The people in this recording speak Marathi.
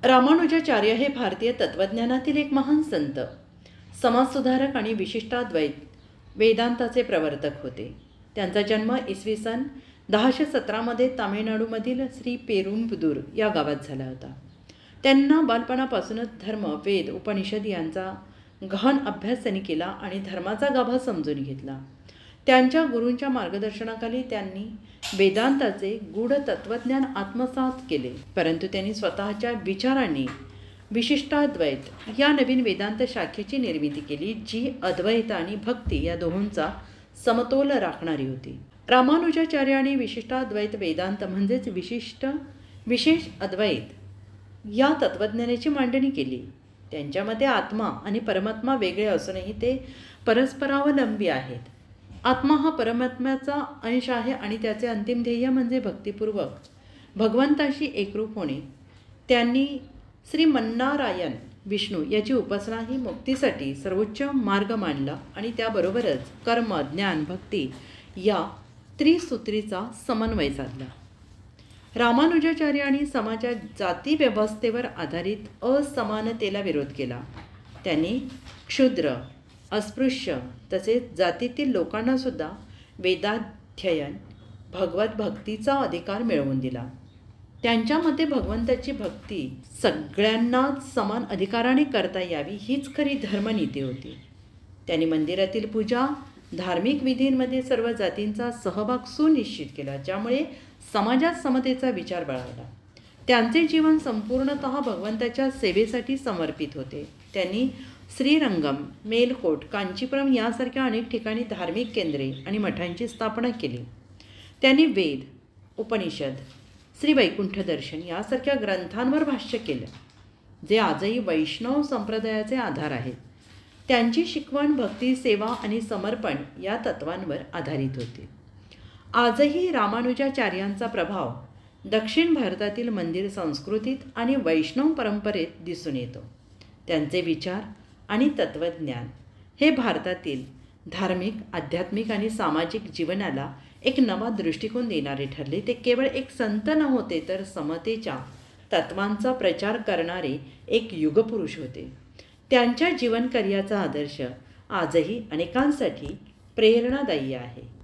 रामानुजाचार्य हे भारतीय तत्त्वज्ञानातील एक महान संत, समाजसुधारक आणि विशिष्टाद्वैत वेदांताचे प्रवर्तक होते. त्यांचा जन्म इसवी सन 1017 तामिळनाडूमधील श्री पेरुंबदूर या गावात झाला होता. त्यांना बालपणापासूनच धर्म, वेद, उपनिषद यांचा गहन अभ्यास त्यांनी केला आणि धर्माचा गाभा समजून घेतला. त्यांच्या गुरूंच्या मार्गदर्शनाखाली त्यांनी वेदांताचे गूढ तत्त्वज्ञान आत्मसात केले. परंतु त्यांनी स्वतःच्या विचारांनी विशिष्टाद्वैत या नवीन वेदांत शाखेची निर्मिती केली, जी अद्वैत आणि भक्ती या दोहोंचा समतोल राखणारी होती. रामानुजाचार्य आणि विशिष्टाद्वैत वेदांत म्हणजेच विशेष अद्वैत या तत्त्वज्ञानाची मांडणी केली. त्यांच्या मते आत्मा आणि परमात्मा वेगळे असूनही ते परस्परावलंबी आहेत. आत्मा हा परमात्म्याचा अंश आहे आणि त्याचे अंतिम ध्येय म्हणजे भक्तिपूर्वक भगवंताशी एकरूप होणे. त्यांनी श्रीमन्नारायण विष्णू याची उपासना ही मुक्तीसाठी सर्वोच्च मार्ग मानला आणि त्याबरोबरच कर्म, ज्ञान, भक्ती या त्रिसूत्रीचा समन्वय साधला. रामानुजाचार्यांनी समाजात जाती व्यवस्थेवर आधारित असमानतेला विरोध केला. त्यांनी क्षुद्र, अस्पृश्य तसेच जातीतील लोकांनासुद्धा वेदाध्ययन, भगवत भक्तीचा अधिकार मिळवून दिला. त्यांच्या मते भगवंताची भक्ती सगळ्यांनाच समान अधिकाराने करता यावी हीच खरी धर्मनीती होती. त्यांनी मंदिरातील पूजा, धार्मिक विधींमध्ये सर्व जातींचा सहभाग सुनिश्चित केला, ज्यामुळे समाजात समतेचा विचार बळावला. त्यांचे जीवन संपूर्णतः भगवंताच्या सेवेसाठी समर्पित होते. त्यांनी श्रीरंगम, मेलकोट, कांचीपुरम यासारख्या अनेक ठिकाणी धार्मिक केंद्रे आणि मठांची स्थापना केली. त्यांनी वेद, उपनिषद, श्री वैकुंठ दर्शन यासारख्या ग्रंथांवर भाष्य केलं, जे आजही वैष्णव संप्रदायाचे आधार आहेत. त्यांची शिकवण भक्ती, सेवा आणि समर्पण या तत्वांवर आधारित होती. आजही रामानुजाचार्यांचा प्रभाव दक्षिण भारतातील मंदिर संस्कृतीत आणि वैष्णव परंपरेत दिसून येतो. त्यांचे विचार आणि तत्त्वज्ञान हे भारतातील धार्मिक, आध्यात्मिक आणि सामाजिक जीवनाला एक नवा दृष्टिकोन देणारे ठरले. ते केवळ एक संत नव्हते, तर समतेच्या तत्वांचा प्रचार करणारे एक युगपुरुष होते. त्यांच्या जीवनकार्याचा आदर्श आजही अनेकांसाठी प्रेरणादायी आहे.